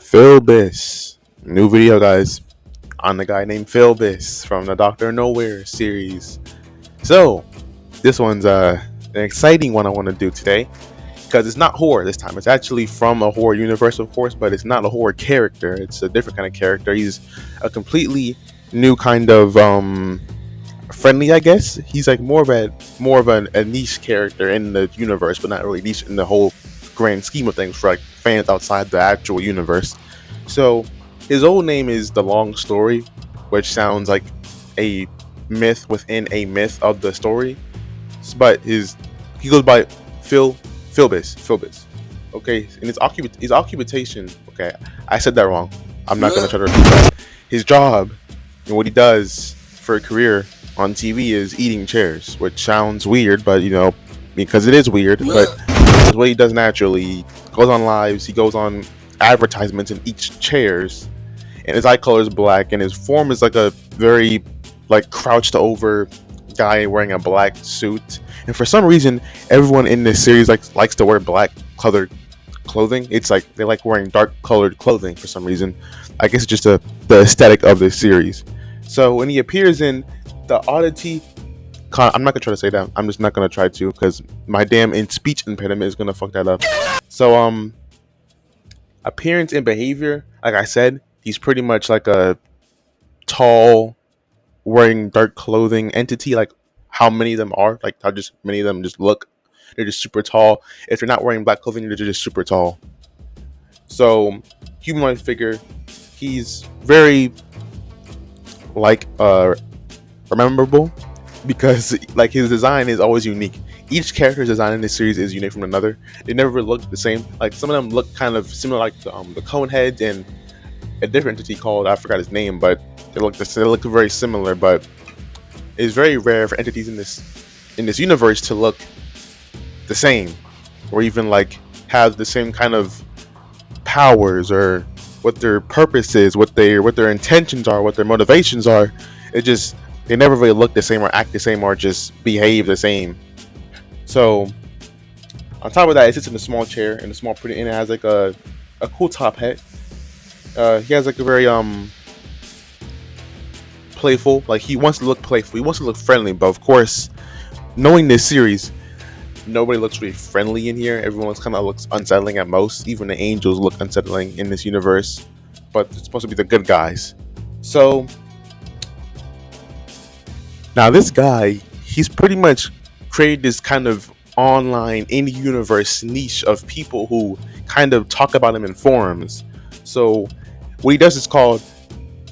Filbus. New video, guys, on the guy named Filbus from the Doctor Nowhere series. So, this one's an exciting one I want to do today because it's not horror this time. It's actually from a horror universe, of course, but it's not a horror character. It's a different kind of character. He's a completely new kind of friendly, I guess. He's like more of a niche character in the universe, but not really niche in the whole grand scheme of things for like fans outside the actual universe. So his old name is The Long Story, which sounds like a myth within a myth of the story. But he goes by Filbus. Okay, and his occupation. Okay, I said that wrong. I'm not gonna try to repeat that. His job and what he does for a career on TV is eating chairs, which sounds weird, but because it is weird. But it's what he does naturally. He goes on lives. He goes on advertisements and eats chairs, and his eye color is black, and his form is like a very like crouched over guy wearing a black suit. And for some reason, everyone in this series likes to wear black colored clothing. It's like they like wearing dark colored clothing for some reason. I guess it's just the aesthetic of this series. So when he appears in the Oddity, I'm not gonna try to say that. I'm just not gonna try to because my damn speech impediment is gonna fuck that up. So appearance and behavior, like I said, he's pretty much like a tall, wearing dark clothing entity. Like how many of them are, like how just many of them just look. They're just super tall. If they're not wearing black clothing, they're just super tall. So humanoid figure. He's very like rememberable because like his design is always unique. Each character's design in this series is unique from another. They never look the same. Like some of them look kind of similar, like the cone heads and a different entity called, I forgot his name, but they look very similar. But it's very rare for entities in this universe to look the same, or even like have the same kind of powers or what their purpose is, what their intentions are, what their motivations are. It just they never really look the same or act the same or just behave the same. So on top of that, it sits in a small chair and it has like a cool top hat. He has like a very playful, like he wants to look playful, he wants to look friendly, but of course, knowing this series, nobody looks really friendly in here. Everyone kind of looks unsettling at most. Even the angels look unsettling in this universe, but it's supposed to be the good guys. So now this guy, he's pretty much created this kind of online in-universe niche of people who kind of talk about him in forums. So what he does is called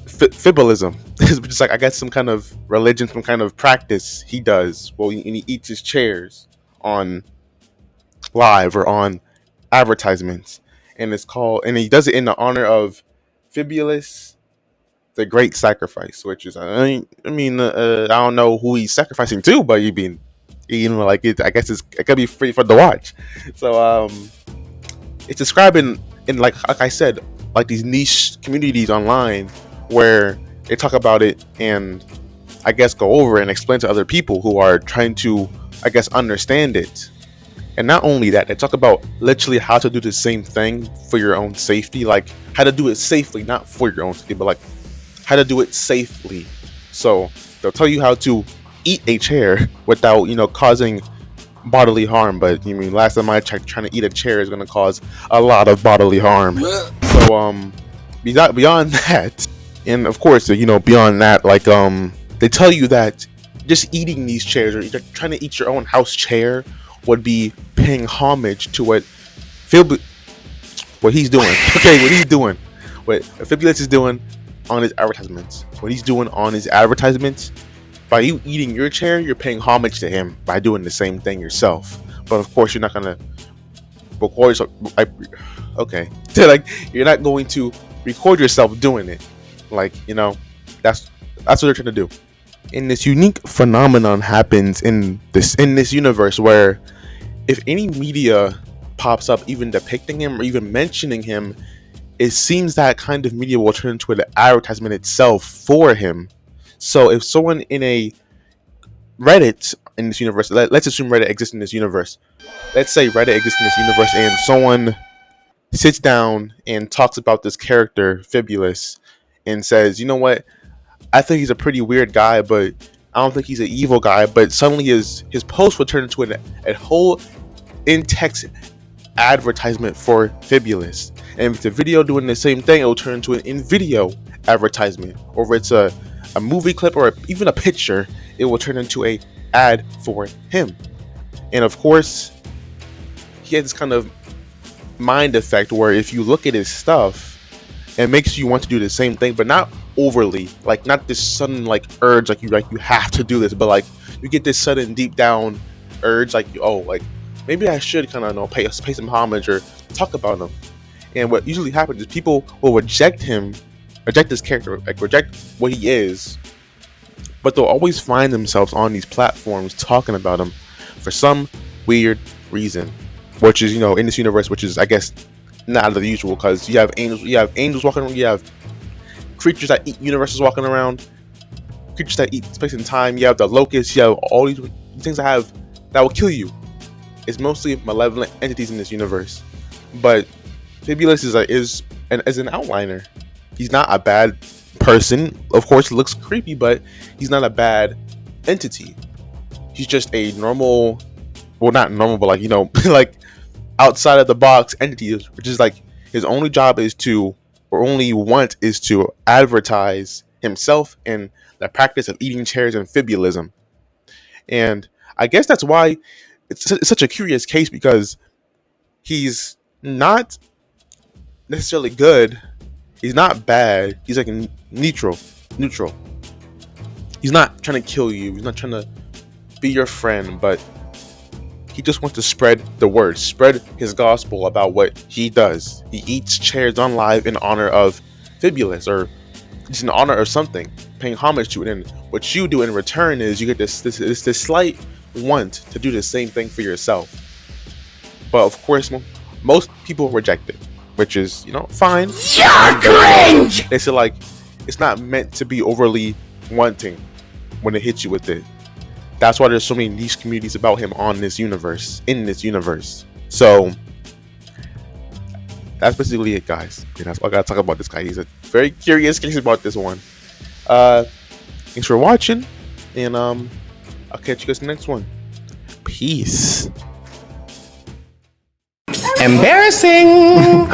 Fibulism, which is like I guess some kind of religion, some kind of practice he does. Well, and he eats his chairs on live or on advertisements, and he does it in the honor of Fibulus, the Great Sacrifice, which is I don't know who he's sacrificing to, but like it. I guess it could be free for the watch. So it's describing in like I said, like these niche communities online where they talk about it and I guess go over and explain to other people who are trying to I guess understand it. And not only that, they talk about literally how to do the same thing for your own safety, like how to do it safely, not for your own safety, but like how to do it safely. So they'll tell you how to eat a chair without causing bodily harm. But last time I checked, trying to eat a chair is going to cause a lot of bodily harm. So beyond that, and of course beyond that, like they tell you that just eating these chairs or trying to eat your own house chair would be paying homage to what he's doing. Okay, what he's doing, what Fibulus is doing on his advertisements. What he's doing on his advertisements, by you eating your chair, you're paying homage to him by doing the same thing yourself. But of course, you're not gonna record yourself. Okay, so like you're not going to record yourself doing it. Like that's what they're trying to do. And this unique phenomenon happens in this universe where if any media pops up even depicting him or even mentioning him, it seems that kind of media will turn into an advertisement itself for him. So if someone in a Reddit in this universe, let's assume Reddit exists in this universe. Let's say Reddit exists in this universe and someone sits down and talks about this character Fibulus and says, "You know what? I think he's a pretty weird guy, but I don't think he's an evil guy." But suddenly his post will turn into a whole in-text advertisement for Fibulus. And if it's a video doing the same thing, it will turn into an in-video advertisement. Or if it's a movie clip or even a picture, it will turn into a ad for him. And of course, he has this kind of mind effect where if you look at his stuff, it makes you want to do the same thing, but not overly, like not this sudden like urge, like you have to do this, but like you get this sudden deep down urge, like oh, like maybe I should kind of pay some homage or talk about him. And what usually happens is people will reject him, reject this character, like reject what he is, but they'll always find themselves on these platforms talking about him for some weird reason, which is in this universe, which is I guess not the usual, because you have angels walking around, you have creatures that eat universes walking around, creatures that eat space and time, you have the locusts, you have all these things that will kill you. It's mostly malevolent entities in this universe, but Fibulus is an outliner. He's not a bad person. Of course, he looks creepy, but he's not a bad entity. He's just a normal, well, not normal, but like like outside of the box entity, which is like his only job is to, or only want is to advertise himself and the practice of eating chairs and fibulism. And I guess that's why it's such a curious case, because he's not necessarily good, he's not bad, he's like neutral. He's not trying to kill you, he's not trying to be your friend, but he just wants to spread the word, spread his gospel about what he does. He eats chairs on live in honor of Fibulus, or just in honor of something, paying homage to it. And what you do in return is you get this slight want to do the same thing for yourself. But of course, most people reject it, which is fine. You're cringe. They say like it's not meant to be overly wanting when it hits you with it. That's why there's so many niche communities about him in this universe. So that's basically it, guys. And that's all I gotta talk about this guy. He's a very curious case about this one. Thanks for watching, and I'll catch you guys in the next one. Peace. Embarrassing.